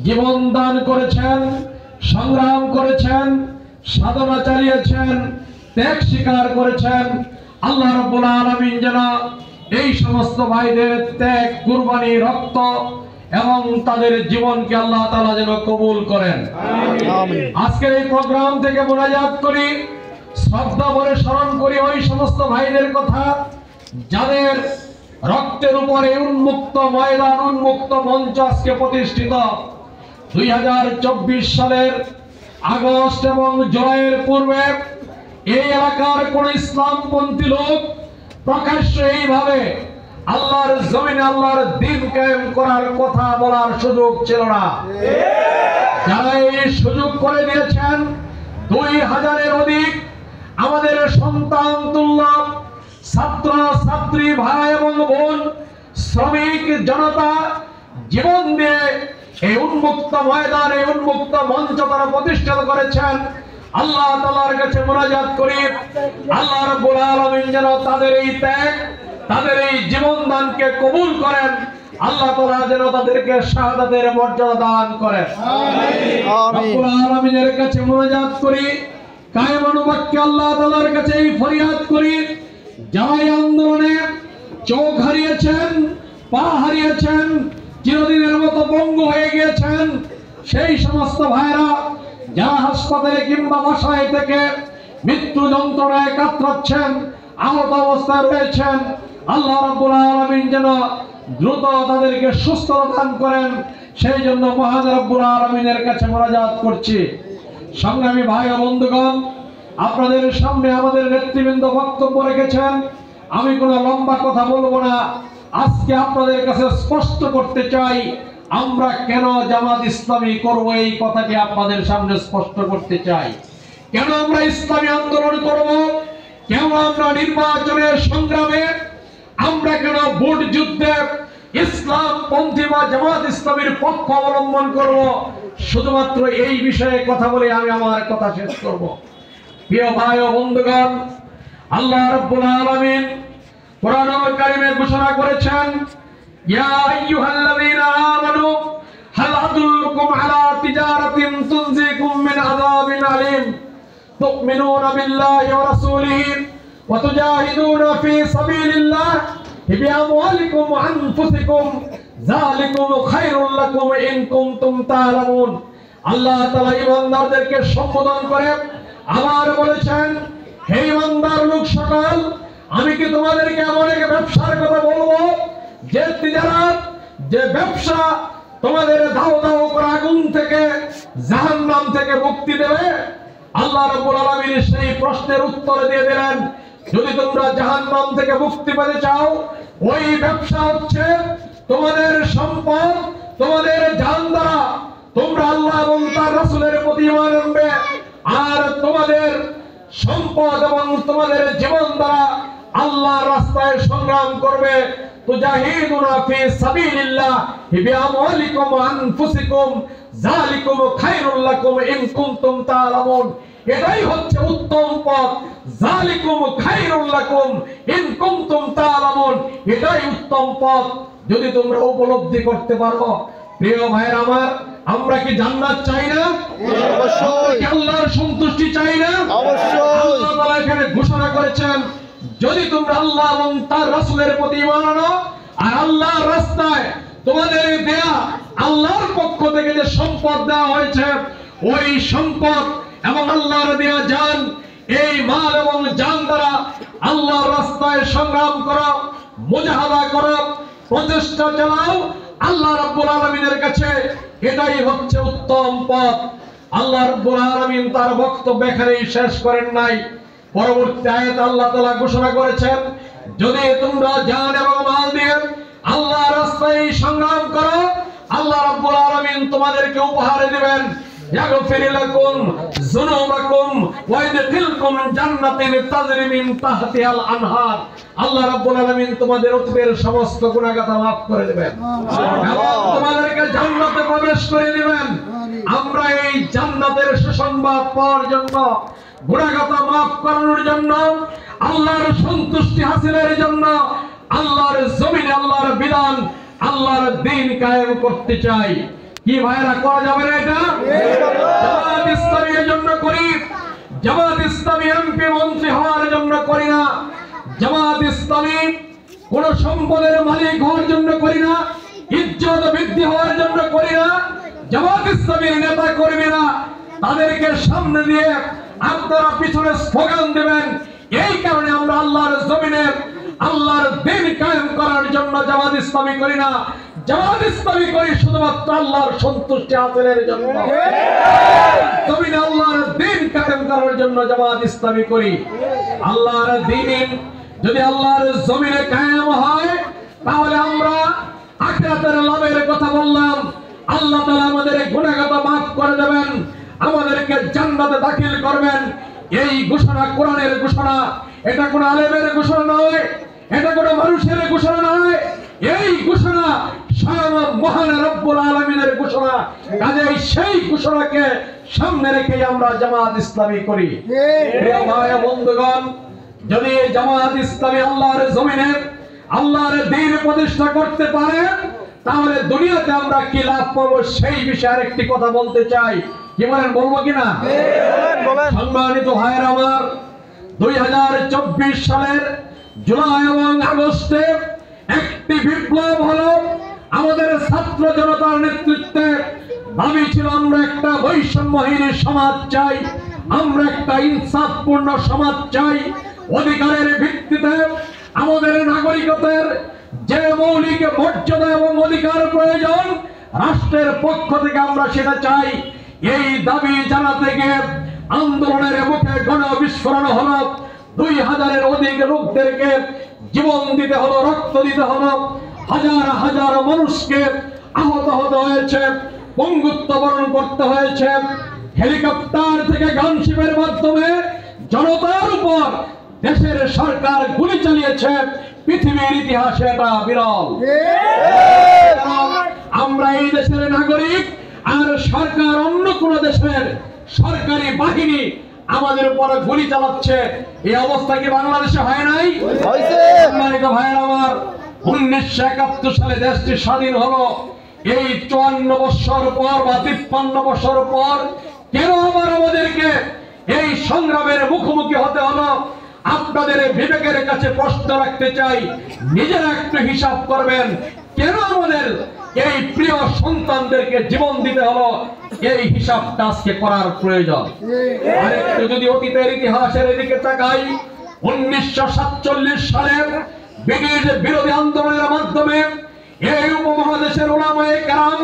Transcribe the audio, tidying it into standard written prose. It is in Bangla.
জীবন দান করেছেন, সংগ্রাম করেছেন, সাধনা চালিয়েছেন, ত্যাগ স্বীকার করেছেন। আল্লাহ রাব্বুল আলামিন যেন এই সমস্ত ভাইদের ত্যাগ, কুরবানি, রক্ত এবং তাদের জীবনকে আল্লাহ তাআলা যেন কবুল করেন। আমিন। আজকের এই প্রোগ্রাম থেকে মোনাজাত করি, শ্রদ্ধা ভরে স্মরণ করি ওই সমস্ত ভাইদের কথা যাদের রক্তের উপরে উন্মুক্ত ময়দান, উন্মুক্ত মঞ্চ আজকে প্রতিষ্ঠিত। 2024 সালের আগস্ট এবং জুলাইয়ের পূর্বে এই এলাকার কোন ইসলামপন্থী লোক প্রকাশ্যে এইভাবে আল্লাহর জমিনে আল্লাহর দ্বীন কায়েম করার কথা বলার সুযোগ ছিল না। যারা এই সুযোগ করে দিয়েছেন, 2000-এর অধিক আমাদের সন্তান তুল্য ছাত্র ছাত্রী, ভাই এবং বোন, শ্রমিক জনতা জীবন দিয়ে এই উন্মুক্ত ময়দানে, উন্মুক্ত মঞ্চ তারা প্রতিষ্ঠিত করেছেন। আল্লাহ তাআলার কাছে মোনাজাত করি, আল্লাহ রাব্বুল আলামিন যেন তাদের এই ত্যাগ, তাদের এই জীবন দানকে কবুল করেন। আল্লাহ তাআলা যেন তাদেরকে শাহাদাতের মর্যাদা দান করেন। আমিন। রাব্বুল আলামিনের কাছে মোনাজাত করি, কায়েমানুবাক্যে আল্লাহ তাআলার কাছে এই ফরিয়াদ করি, জুলাই আন্দোলনে চোখ হারিয়েছেন, পা হারিয়েছেন, চিরদিনের মতো পঙ্গু হয়ে গিয়েছেন সেই সমস্ত ভাইরা যারা হাসপাতালে কিংবা বাসায় থেকে মৃত্যু যন্ত্রণায় কাতরাচ্ছেন, আহত অবস্থায় রয়েছেন, আল্লাহ রাব্বুল আলামিন যেন দ্রুত তাদেরকে সুস্থতা দান করেন। সেই জন্য মহান রাব্বুল আলামিনের কাছে মোনাজাত করছি। সংগ্রামী ভাই ও বন্ধুগণ, আপনাদের সামনে আমাদের নেতৃবৃন্দ বক্তব্য রেখেছেন। আমি কোনো লম্বা কথা বলবো না। আজকে আপনাদের কাছে স্পষ্ট করতে চাই, আমরা কেন জামাত ইসলামী করব এই কথাটি আপনাদের সামনে স্পষ্ট করতে চাই। কেন আমরা ইসলামী আন্দোলন করব, কেন আমরা নির্বাচনের সংগ্রামে, আমরা কেন ভোট যুদ্ধে ইসলাম পন্থী বা জামাত ইসলামীর পক্ষ অবলম্বন করব, শুধুমাত্র এই বিষয়ে কথা বলে আমি আমার কথা শেষ করব। প্রিয় ভাই ও বন্ধুগণ, আল্লাহ রাব্বুল আলামিন কোরআনুল কারীমে ঘোষণা করেছেন, ইয়া আইয়ুহাল্লাযীনা আমানু হাল আদুল্লুকুম আলা তিজারাতিন তুনজিকুম মিন আযাবিন আলীম তুমিনুনা বিল্লাহি ওয়া রাসূলিহি ওয়া তুজাহিদুনা ফি সাবিলিল্লাহ বিআমওয়ালিকুম ওয়া আনফুসিকুম যালিকুম খায়রুল লাকুম ইন কুনতুম তা'লামুন। আল্লাহ তাআলা ঈমানদারদেরকে সম্বোধন করে আবার বলেছেন, হে ঈমানদার লোক সকল, আমি কি তোমাদেরকে এমন এক ব্যবসার কথা বলবো যে তিজারত, যে ব্যবসা তোমাদের দাও দাও করে আগুন থেকে, জাহান্নাম থেকে মুক্তি দেবে? আল্লাহ রাব্বুল আলামিন সেই প্রশ্নের উত্তর দিয়ে দিলেন, যদি তোমরা জাহান্নাম থেকে মুক্তি পেতে চাও, ওই ব্যবসা হচ্ছে তোমাদের সম্পদ, তোমাদের জান দ্বারা তোমরা আল্লাহ এবং তার রাসূলের প্রতি ঈমান আনবে, আর তোমাদের সম্পদ এবং তোমাদের জীবন দ্বারা আল্লাহর রাস্তায় সংগ্রাম করবে। তুজাহিদুনা ফি সাবিলিল্লাহ বিআমওয়ালিকুম ওয়া আনফুসিকুম যালিকুম খায়রুল লাকুম ইন কুনতুম তা'লামুন। এটাই হচ্ছে উত্তম পথ। যালিকুম খায়রুল লাকুম ইন কুনতুম তা'লামুন, এটাই উত্তম পথ যদি তোমরা উপলব্ধি করতে পারো। প্রিয় ভাইরা আমার, আমরা কি জান্নাত চাই না? অবশ্যই। আল্লাহর সন্তুষ্টি চাই না? অবশ্যই। আল্লাহ তাআলা এখানে ঘোষণা করেছেন, যদি তোমরা আল্লাহ এবং তার রাসূলের প্রতি ঈমান আনো আর আল্লাহর রাস্তায় তোমাদের দেয়া আল্লাহর পক্ষ থেকে যে সম্পদ দেওয়া হয়েছে, ওই সম্পদ এবং আল্লাহর দেয়া জান, এই মাল এবং জান দ্বারা আল্লাহর রাস্তায় সংগ্রাম করো, মুজাহাদা করো, প্রচেষ্টা চালাও আল্লাহ রাব্বুল আলামিনের কাছে, এটাই হচ্ছে উত্তম পথ। আল্লাহ রাব্বুল আলামিন তার বক্তব্য এখানেই শেষ করেন নাই। পরবর্তী আয়াতে আল্লাহ তাআলা ঘোষণা করেছেন, যদি তোমরা জান এবং মাল দিয়ে আল্লাহর রাস্তায় সংগ্রাম করো, আল্লাহ রাব্বুল আলামিন তোমাদেরকে উপহার দিবেন, ইয়াগফির লাকুম যুনুবাকুম ওয়া ইদখিলকুম জান্নাতিন তাজরি মিন তাহতিহাল আনহার। আল্লাহ রাব্বুল আলামিন তোমাদের অতীতের সমস্ত গুনাহগাথা মাফ করে দিবেন এবং তোমাদেরকে জান্নাতে প্রবেশ করে দিবেন। আমরা এই জান্নাতের সুসংবাদ পাওয়ার জন্য, গুনাহগাথা মাফ করানোর জন্য, আল্লাহর সন্তুষ্টি হাসিলের জন্য আল্লাহর জমিনে আল্লাহর বিধান আল্লাহর দ্বীন কায়েম করতে চাই। কি ভাইরা, করা যাবে না এটা? জামাত ইসলামী এর জন্য করি, জামাত ইসলামী এমপি মন্ত্রী হওয়ার জন্য করি না, জামাত ইসলামী কোন সম্পদের মালিক হওয়ার জন্য করি না, ইজ্জত বৃদ্ধি হওয়ার জন্য করি না। জামাত ইসলামীর নেতা কর্মীরা তাদেরকে সামনে দিয়ে আপনারা পিছনে স্লোগান দেবেন, এই কারণে আমরা আল্লাহর জমিনে আল্লাহর দ্বীন কায়েম করার জন্য জামাত ইসলামী করি না। জামাত ইসলামী করি শুধুমাত্র আল্লাহর সন্তুষ্টি হাসিলের জন্য, জমিনে আল্লাহর দ্বীন কায়েম করার জন্য জামাত ইসলামী করি। আল্লাহর দ্বীন যদি আল্লাহর জমিনে কায়েম হয়, তাহলে আমরা আখিরাতের লাভের কথা বললাম। আল্লাহ তাআলা আমাদের গুনাহগাত মাফ করে দেবেন, আমাদেরকে জান্নাতে দাখিল করবেন। এই ঘোষণা কোরআনের ঘোষণা, এটা কোন আলেমের ঘোষণা নয়, এটা কোন মানুষের ঘোষণা নয়, এই ঘোষণা স্বয়ং মহান রব্বুল আলামিনের ঘোষণা। কাজেই সেই ঘোষণাকে সামনে রেখে আমরা জামাত ইসলামী করি। প্রিয় ভাই ও বন্ধুগণ, যদি জামাত ইসলামী আল্লাহর জমিনে আল্লাহর দ্বীন প্রতিষ্ঠা করতে পারে, তাহলে দুনিয়াতে আমরা কি লাভ পাবো সেই বিষয়ে একটি কথা বলতে চাই। কি বলেন, বলবো কিনা? সম্মানিত ভাইয়েরা আমার, 2024 সালের জুলাই এবং আগস্টে একটি বিপ্লব হলো। আমাদের ছাত্র জনতার নেতৃত্বে দাবি ছিল আমরা একটা বৈষম্যহীন সমাজ চাই, আমরা একটা ইনসাফপূর্ণ সমাজ চাই। অধিকারের ভিত্তিতে আমাদের নাগরিকদের যে মৌলিক মর্যাদা এবং অধিকার প্রয়োজন, রাষ্ট্রের পক্ষ থেকে আমরা সেটা চাই। এই দাবি জানাতে গিয়ে আন্দোলনের মুখে গণবিস্ফোরণ হলো, 2000-এর অধিক লোকদেরকে জীবন দিতে হলো, রক্ত দিতে হলো, হাজার হাজার মানুষকে আহত হতে হয়েছে, পঙ্গুত্ব বরণ করতে হয়েছে। হেলিকপ্টার থেকে গানশিপের মাধ্যমে জনতার উপর দেশের সরকার গুলি চালিয়েছে, পৃথিবীর ইতিহাসে এটা বিরল। আমরা এই দেশের নাগরিক, আর সরকার অন্য কোন দেশের সরকারি বাহিনী আমাদের উপর গুলি চালাচ্ছে। এই অবস্থা কি বাংলাদেশে হয় নাই? সম্মানিত ভাইয়েরা আমার, 1971 সালে দেশটি স্বাধীন হলো। এই 54 বছর পর বা 53 বছর পর কেন আবার আমাদেরকে এই সংগ্রামের মুখোমুখি হতে হলো? আপনাদের বিবেকের কাছে প্রশ্ন রাখতে চাই, নিজেরা একটু হিসাব করবেন, কেন আমাদের এই প্রিয় সন্তানদেরকে জীবন দিতে হলো? এই হিসাবটা আজকে করার প্রয়োজন। আরেকটু যদি অতীতের ইতিহাসের দিকে তাকাই, 1947 সালের ব্রিটিশ বিরোধী আন্দোলনের মাধ্যমে এই উপমহাদেশের উলামায়ে কেরাম